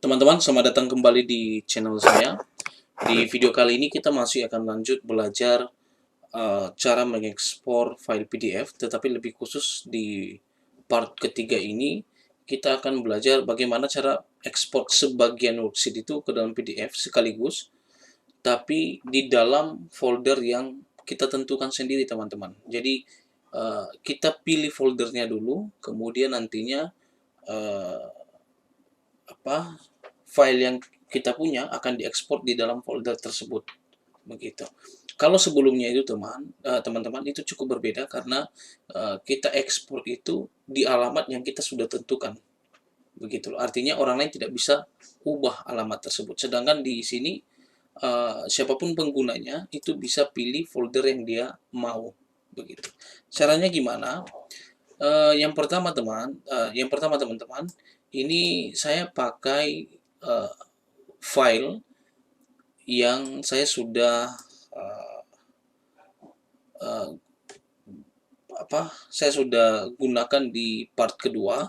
Teman-teman, selamat datang kembali di channel saya. Di video kali ini kita masih akan lanjut belajar cara mengekspor file PDF, tetapi lebih khusus di part ketiga ini kita akan belajar bagaimana cara ekspor sebagian worksheet itu ke dalam PDF sekaligus, tapi di dalam folder yang kita tentukan sendiri, teman-teman. Jadi kita pilih foldernya dulu, kemudian nantinya eh, file yang kita punya akan diekspor di dalam folder tersebut, begitu. Kalau sebelumnya itu teman-teman itu cukup berbeda karena kita ekspor itu di alamat yang kita sudah tentukan, begitu. Artinya orang lain tidak bisa ubah alamat tersebut. Sedangkan di sini siapapun penggunanya itu bisa pilih folder yang dia mau, begitu. Caranya gimana? Yang pertama teman-teman, ini saya pakai file yang uh, saya sudah gunakan di part kedua.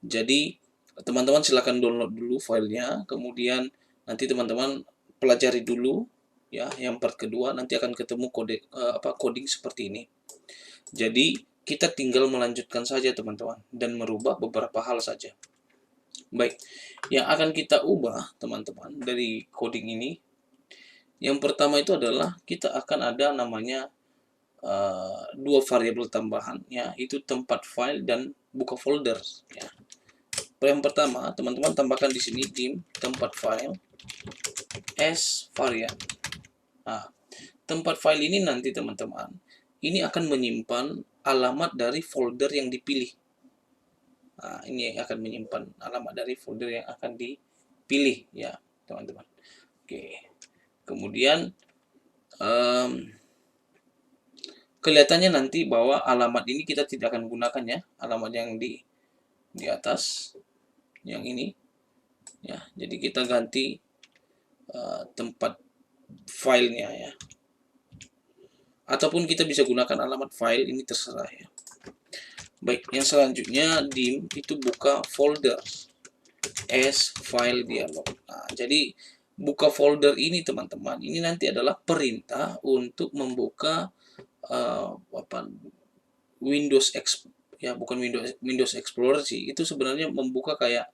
Jadi teman-teman silahkan download dulu filenya, kemudian nanti teman-teman pelajari dulu ya. Yang part kedua nanti akan ketemu coding seperti ini. Jadi kita tinggal melanjutkan saja teman-teman dan merubah beberapa hal saja. Baik, yang akan kita ubah teman-teman dari coding ini, yang pertama itu adalah kita akan ada namanya dua variabel tambahan, ya, itu tempat file dan buka folder. Ya. Yang pertama, teman-teman tambahkan di sini dim tempat file as variant. Nah, tempat file ini nanti teman-teman, ini akan menyimpan alamat dari folder yang dipilih. Nah, ini akan menyimpan alamat dari folder yang akan dipilih, ya, teman-teman. Oke. Kemudian kelihatannya nanti bahwa alamat ini kita tidak akan gunakan, ya, alamat yang di atas yang ini, ya. Jadi kita ganti tempat filenya, ya, ataupun kita bisa gunakan alamat file ini, terserah, ya. Baik, yang selanjutnya dim itu buka folder as file dialog. Nah, jadi buka folder ini teman-teman, ini nanti adalah perintah untuk membuka Windows ya, bukan Windows Explorer sih, itu sebenarnya membuka kayak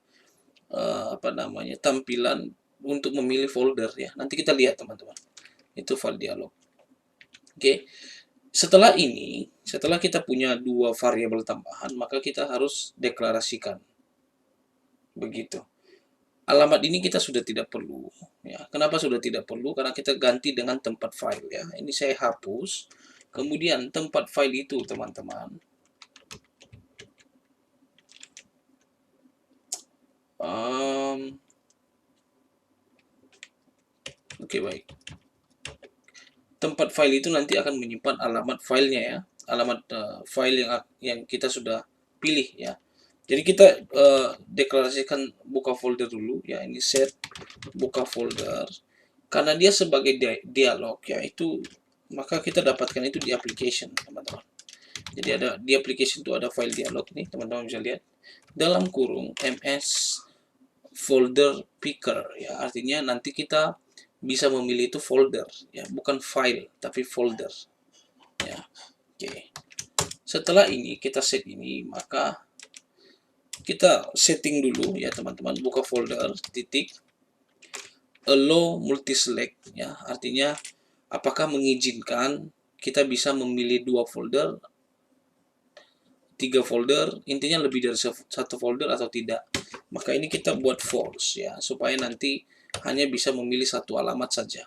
tampilan untuk memilih folder, ya. Nanti kita lihat teman-teman, itu file dialog. Oke. Setelah kita punya dua variabel tambahan, maka kita harus deklarasikan, begitu. Alamat ini kita sudah tidak perlu, ya. Kenapa sudah tidak perlu? Karena kita ganti dengan tempat file, ya. Ini saya hapus. Kemudian tempat file itu teman-teman, oke, baik. Tempat file itu nanti akan menyimpan alamat filenya, ya, alamat file yang kita sudah pilih, ya. Jadi kita deklarasikan buka folder dulu, ya. Ini set buka folder, karena dia sebagai dialog, ya, itu maka kita dapatkan itu di application, teman-teman. Jadi ada di application itu ada file dialog nih, teman-teman bisa lihat dalam kurung ms folder picker, ya. Artinya nanti kita bisa memilih itu folder, ya, bukan file tapi folder, ya. Oke. Setelah ini kita set ini, maka kita setting dulu, ya, teman-teman. Buka folder titik allow multi-select, ya, artinya apakah mengizinkan kita bisa memilih 2 folder, 3 folder, intinya lebih dari 1 folder atau tidak. Maka ini kita buat false, ya, supaya nanti hanya bisa memilih 1 alamat saja.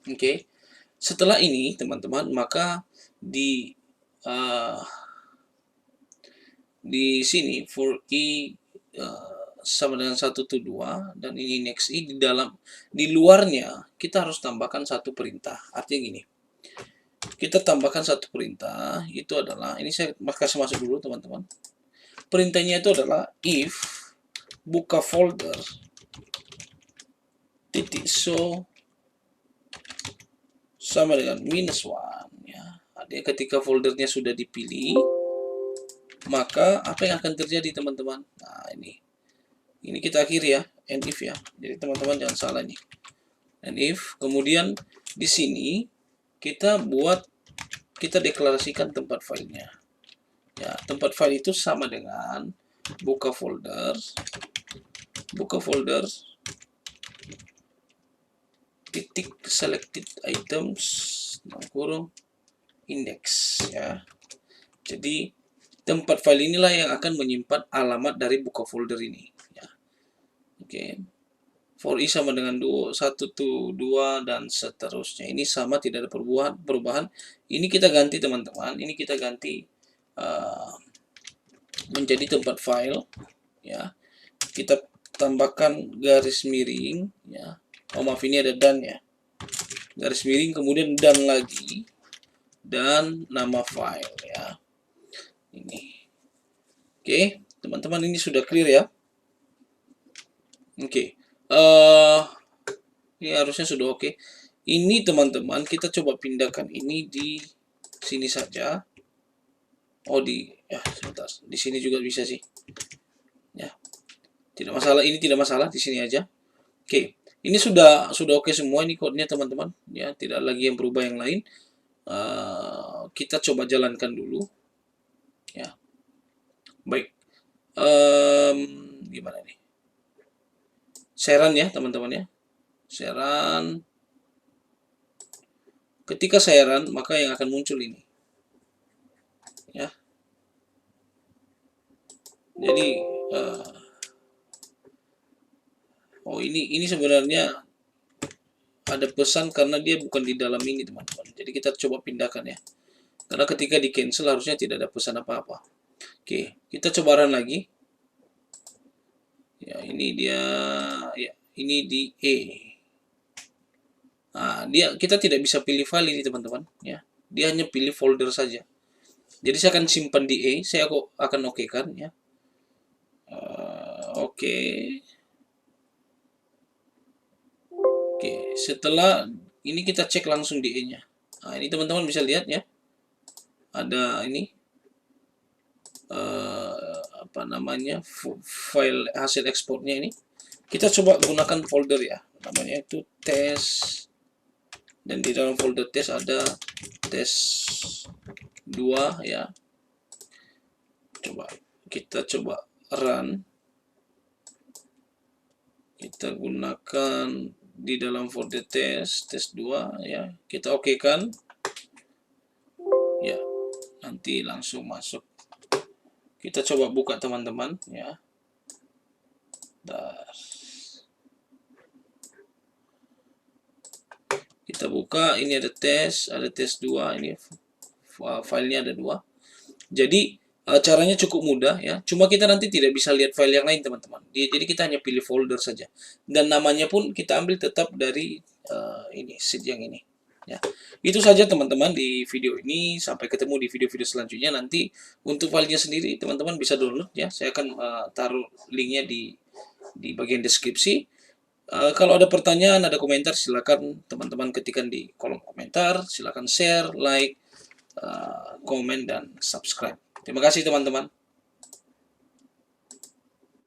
Oke. Setelah ini teman-teman, maka di sini for i sama dengan 1 to 2 dan ini next i, di luarnya kita harus tambahkan satu perintah. Artinya gini, kita tambahkan satu perintah, itu adalah, ini saya kasih masuk dulu teman-teman. Perintahnya itu adalah if buka folder titik show sama dengan -1, ya. Artinya ketika foldernya sudah dipilih, maka apa yang akan terjadi teman-teman? Nah, ini Ini kita akhiri ya, and if ya. Jadi teman-teman jangan salah nih. And if, kemudian di sini kita deklarasikan tempat filenya. Ya, tempat file itu sama dengan buka folder titik selected items kurung index ya. Jadi tempat file inilah yang akan menyimpan alamat dari buka folder ini ya. Oke. For i sama dengan 1 to 2 dan seterusnya. Ini sama, tidak ada perubahan. Ini kita ganti teman-teman. Ini kita ganti menjadi tempat file ya. Kita tambahkan garis miring ya. Oh maaf, ini ada dan ya. Garis miring kemudian dan lagi dan nama file ya. Ini. Oke, teman-teman, ini sudah clear ya. Oke. Ini harusnya sudah oke. Ini teman-teman, kita coba pindahkan ini di sini saja. Oh, sebentar. Di sini juga bisa sih. Ya. Tidak masalah, ini tidak masalah, di sini aja. Oke. Ini sudah oke semua ini kodenya teman-teman. Ya, tidak lagi yang berubah yang lain. Kita coba jalankan dulu. Ya. Baik. Gimana nih? Sharean ya teman-teman ya. Sharean. Ketika sharean, maka yang akan muncul ini. Ya. Jadi oh ini sebenarnya ada pesan karena dia bukan di dalam ini teman-teman. Jadi kita coba pindahkan ya. Karena ketika di cancel harusnya tidak ada pesan apa-apa. Oke, kita coba run lagi. Ya, ini dia ya, ini di E. Nah, kita tidak bisa pilih file ini teman-teman ya. Dia hanya pilih folder saja. Jadi saya akan simpan di E, saya akan oke-kan ya. Oke. Oke, setelah ini kita cek langsung di E-nya. Nah, ini teman-teman bisa lihat ya. Ada ini apa namanya? File hasil ekspornya ini. Kita coba gunakan folder ya. Namanya itu test. Dan di dalam folder test ada test 2 ya. Kita coba run. Kita gunakan di dalam folder test 2 ya. Kita oke-kan. Ya, nanti langsung masuk. Kita coba buka teman-teman ya. Kita buka, ini ada tes 2, ini filenya ada 2. Jadi caranya cukup mudah ya. Cuma kita nanti tidak bisa lihat file yang lain teman-teman. Jadi kita hanya pilih folder saja. Dan namanya pun kita ambil tetap dari ini sheet yang ini. Ya. Itu saja teman-teman di video ini. Sampai ketemu di video-video selanjutnya. Nanti untuk filenya sendiri teman-teman bisa download ya. Saya akan taruh linknya di bagian deskripsi. Kalau ada pertanyaan, ada komentar, silakan teman-teman ketikkan di kolom komentar. Silakan share, like, komen, dan subscribe. Terima kasih teman-teman.